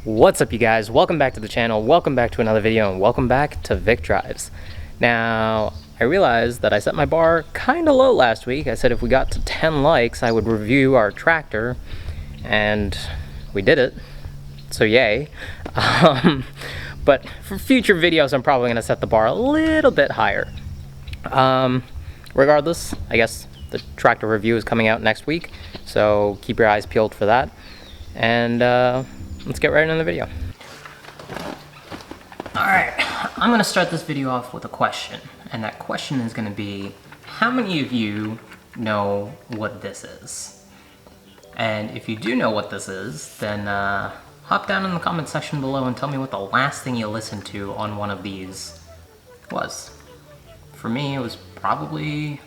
What's up, you guys? Welcome back to the channel, welcome back to another video, and welcome back to Vic Drives. Now, I realized that I set my bar kinda low last week. I said if we got to 10 likes, I would review our tractor, and we did it, so yay. But for future videos, I'm probably gonna set the bar a little bit higher. Regardless, I guess the tractor review is coming out next week, so keep your eyes peeled for that. And let's get right into the video. Alright, I'm going to start this video off with a question. And that question is going to be, how many of you know what this is? And if you do know what this is, then hop down in the comment section below and tell me what the last thing you listened to on one of these was. For me, it was probably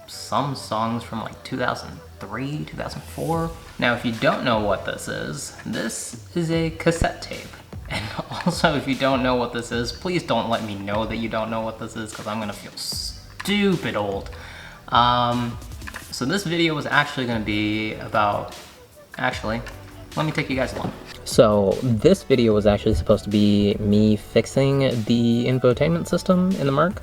some songs from like 2003, 2004. Now, if you don't know what this is a cassette tape. And also, if you don't know what this is, please don't let me know that you don't know what this is, because I'm gonna feel stupid old. So this video was actually gonna be about, let me take you guys along. So this video was actually supposed to be me fixing the infotainment system in the Merc,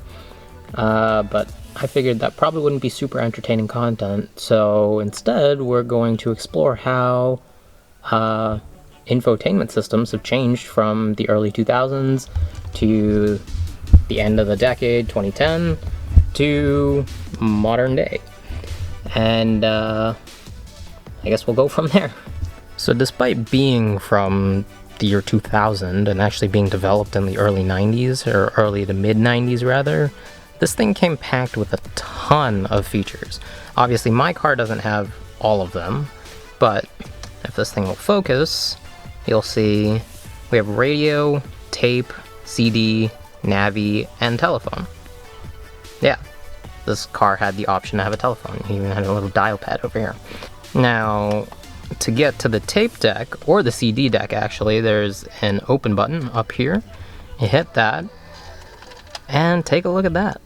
but I figured that probably wouldn't be super entertaining content, so instead we're going to explore how infotainment systems have changed from the early 2000s to the end of the decade, 2010, to modern day. And I guess we'll go from there. So despite being from the year 2000 and actually being developed in the early 90s, or early to mid 90s rather, this thing came packed with a ton of features. Obviously, my car doesn't have all of them, but if this thing will focus, you'll see we have radio, tape, CD, Navi, and telephone. Yeah, this car had the option to have a telephone. It even had a little dial pad over here. Now, to get to the tape deck, or the CD deck actually, there's an open button up here. You hit that, and take a look at that.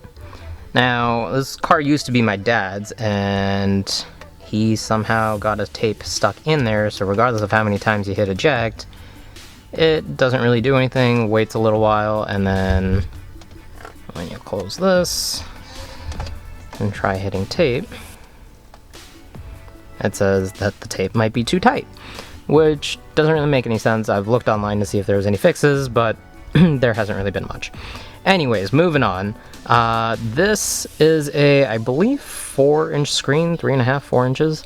Now, this car used to be my dad's, and he somehow got a tape stuck in there, so regardless of how many times you hit eject, it doesn't really do anything, waits a little while, and then when you close this and try hitting tape, it says that the tape might be too tight, which doesn't really make any sense. I've looked online to see if there was any fixes, but there hasn't really been much. Anyways, moving on. This is a, I believe, 4-inch screen, 3.5, 4 inches,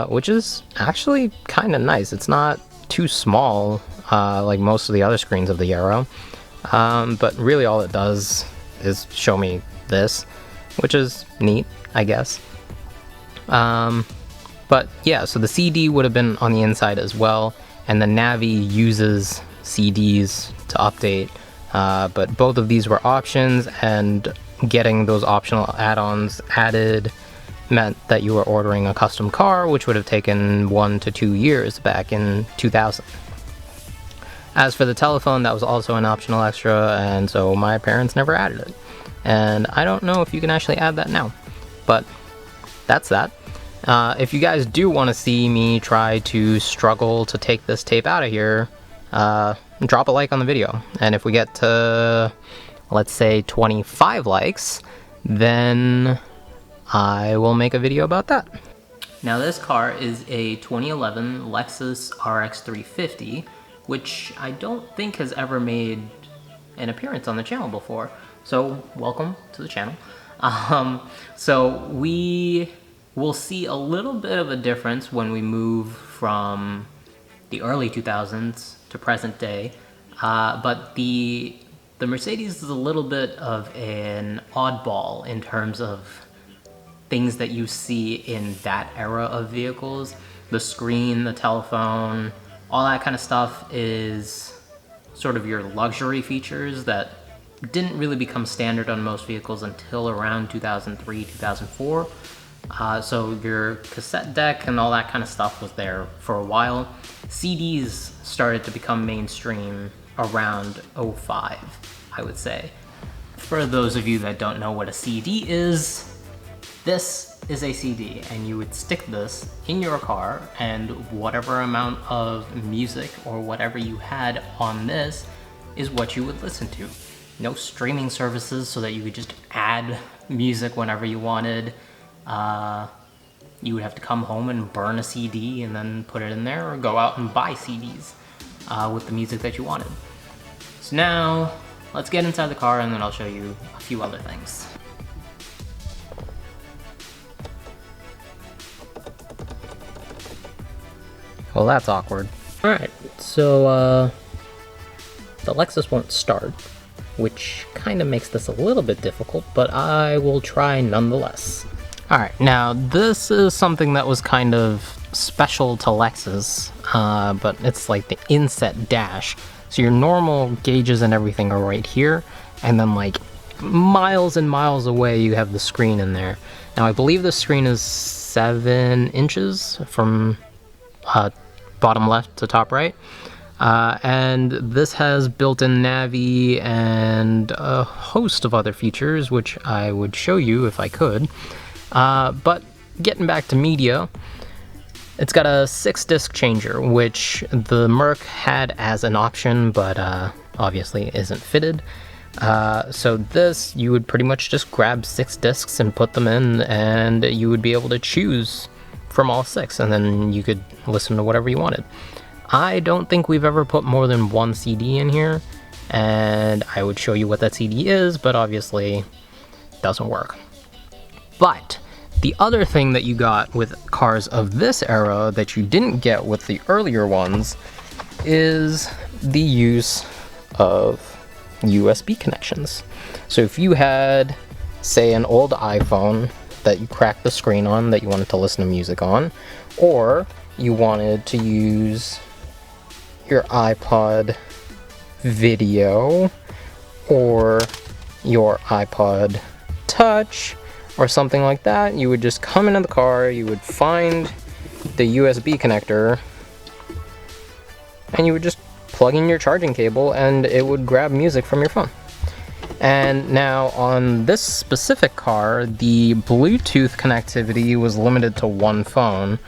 which is actually kind of nice. It's not too small, like most of the other screens of the era, but really all it does is show me this, which is neat, I guess. But yeah, so the CD would have been on the inside as well, and the Navi uses CDs to update. But both of these were options, and getting those optional add-ons added meant that you were ordering a custom car, which would have taken 1 to 2 years back in 2000. As for the telephone, that was also an optional extra, and so my parents never added it. And I don't know if you can actually add that now, but that's that. If you guys do want to see me try to struggle to take this tape out of here, drop a like on the video, and if we get to, let's say, 25 likes, then I will make a video about that. Now, this car is a 2011 Lexus Rx350, which I don't think has ever made an appearance on the channel before, so welcome to the channel. So we will see a little bit of a difference when we move from the early 2000s to present day, but the Mercedes is a little bit of an oddball in terms of things that you see in that era of vehicles. The screen, the telephone, all that kind of stuff is sort of your luxury features that didn't really become standard on most vehicles until around 2003, 2004. So your cassette deck and all that kind of stuff was there for a while. CDs started to become mainstream around 05, I would say. For those of you that don't know what a CD is, This is a CD, and you would stick this in your car, and whatever amount of music or whatever you had on this is what you would listen to. No streaming services so that you could just add music whenever you wanted. You would have to come home and burn a CD and then put it in there, or go out and buy CDs with the music that you wanted. So now, let's get inside the car and then I'll show you a few other things. Well, that's awkward. Alright, so the Lexus won't start, which kind of makes this a little bit difficult, but I will try nonetheless. Alright, now this is something that was kind of special to Lexus, but it's like the inset dash. So your normal gauges and everything are right here, and then like miles and miles away you have the screen in there. Now I believe the screen is 7 inches from bottom left to top right. And this has built-in Navi and a host of other features, which I would show you if I could. But getting back to media, it's got a 6-disc changer, which the Merc had as an option, but obviously isn't fitted. So this, you would pretty much just grab 6 discs and put them in, and you would be able to choose from all 6, and then you could listen to whatever you wanted. I don't think we've ever put more than 1 CD in here, and I would show you what that CD is, but obviously it doesn't work. But the other thing that you got with cars of this era that you didn't get with the earlier ones is the use of USB connections. So if you had, say, an old iPhone that you cracked the screen on that you wanted to listen to music on, or you wanted to use your iPod video or your iPod Touch or something like that, you would just come into the car, you would find the USB connector, and you would just plug in your charging cable and it would grab music from your phone. And now on this specific car, the Bluetooth connectivity was limited to 1 phone,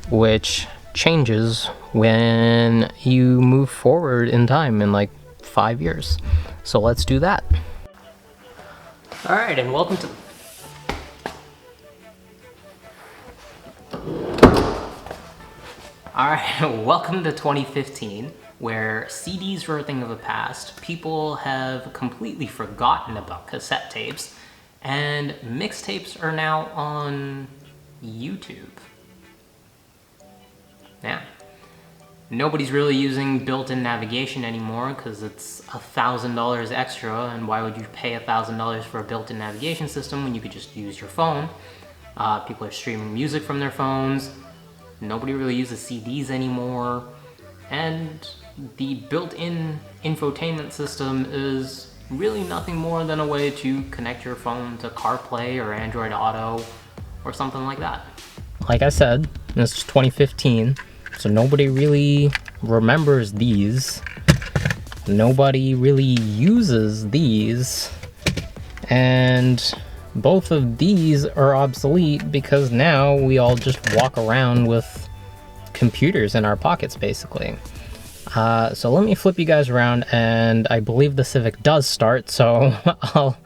which changes when you move forward in time in like 5 years. So let's do that. Alright, and welcome to... Alright, welcome to 2015. Where CDs were a thing of the past, people have completely forgotten about cassette tapes, and mixtapes are now on YouTube. Yeah. Nobody's really using built-in navigation anymore because it's $1,000 extra, and why would you pay $1,000 for a built-in navigation system when you could just use your phone? People are streaming music from their phones. Nobody really uses CDs anymore, and the built-in infotainment system is really nothing more than a way to connect your phone to CarPlay or Android Auto or something like that. Like I said, this is 2015, so nobody really remembers these. Nobody really uses these. And both of these are obsolete because now we all just walk around with computers in our pockets, basically. So let me flip you guys around, and I believe the Civic does start, so I'll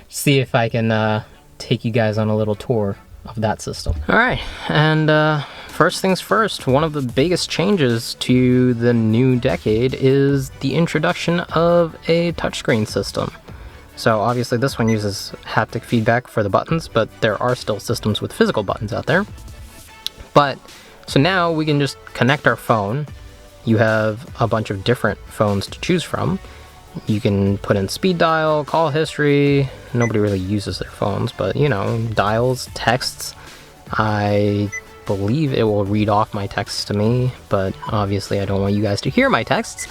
see if I can take you guys on a little tour of that system. Alright, and first things first, one of the biggest changes to the new decade is the introduction of a touchscreen system. So obviously this one uses haptic feedback for the buttons, but there are still systems with physical buttons out there. But, so now we can just connect our phone. You have a bunch of different phones to choose from. You can put in speed dial, call history. Nobody really uses their phones, but you know, dials, texts. I believe it will read off my texts to me, but obviously I don't want you guys to hear my texts.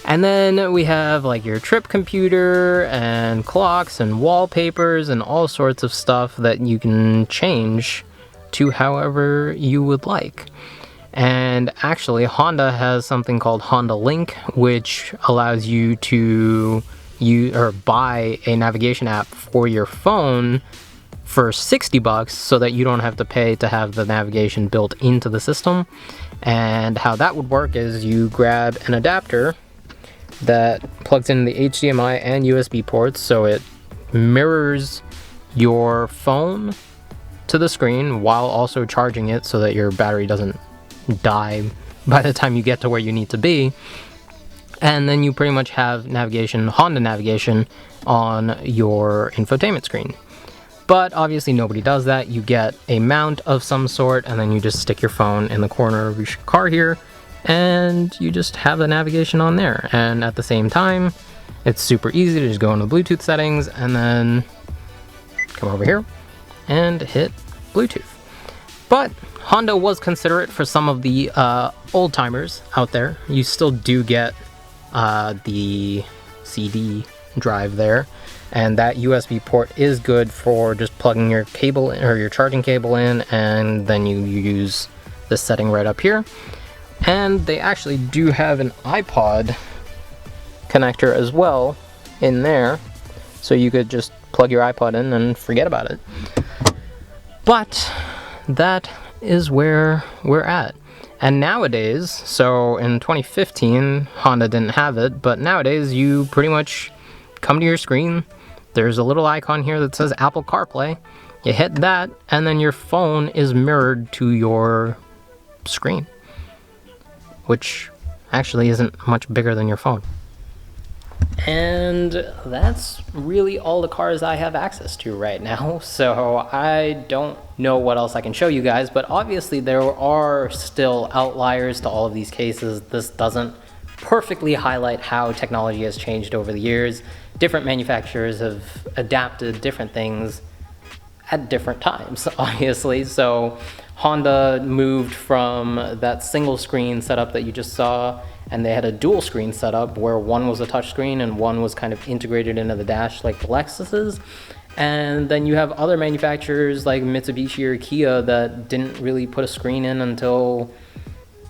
And then we have like your trip computer and clocks and wallpapers and all sorts of stuff that you can change to however you would like. And actually, Honda has something called Honda Link, which allows you to use or buy a navigation app for your phone for $60 so that you don't have to pay to have the navigation built into the system. And how that would work is you grab an adapter that plugs in the HDMI and USB ports, so it mirrors your phone to the screen while also charging it so that your battery doesn't die by the time you get to where you need to be. And then you pretty much have navigation, Honda navigation, on your infotainment screen. But obviously nobody does that. You get a mount of some sort, and then you just stick your phone in the corner of your car here, and you just have the navigation on there. And at the same time, it's super easy to just go into Bluetooth settings and then come over here and hit Bluetooth. But Honda was considerate for some of the old timers out there. You still do get the CD drive there, and that USB port is good for just plugging your cable in, or your charging cable in, and then you use this setting right up here. And they actually do have an iPod connector as well in there, so you could just plug your iPod in and forget about it. But that is where we're at. And nowadays, so in 2015, Honda didn't have it, but nowadays you pretty much come to your screen, there's a little icon here that says Apple CarPlay, you hit that, and then your phone is mirrored to your screen, which actually isn't much bigger than your phone. And that's really all the cars I have access to right now, so I don't know what else I can show you guys, but obviously there are still outliers to all of these cases. This doesn't perfectly highlight how technology has changed over the years. Different manufacturers have adapted different things at different times, obviously. So Honda moved from that single screen setup that you just saw, and they had a dual screen setup where one was a touch screen and one was kind of integrated into the dash like the Lexuses. And then you have other manufacturers like Mitsubishi or Kia that didn't really put a screen in until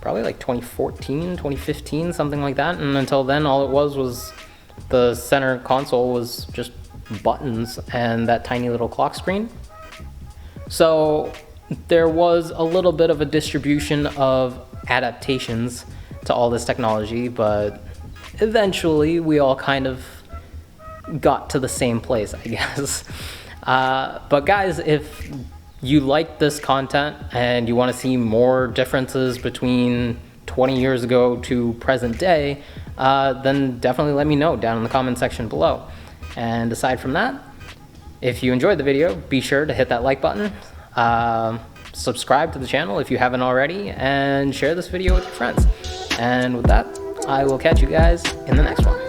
probably like 2014, 2015, something like that. And until then, all it was the center console was just buttons and that tiny little clock screen. So there was a little bit of a distribution of adaptations to all this technology, but eventually we all kind of got to the same place, I guess. But guys, if you like this content and you want to see more differences between 20 years ago to present day, then definitely let me know down in the comment section below. And aside from that, if you enjoyed the video, be sure to hit that like button, subscribe to the channel if you haven't already, and share this video with your friends. And with that, I will catch you guys in the next one.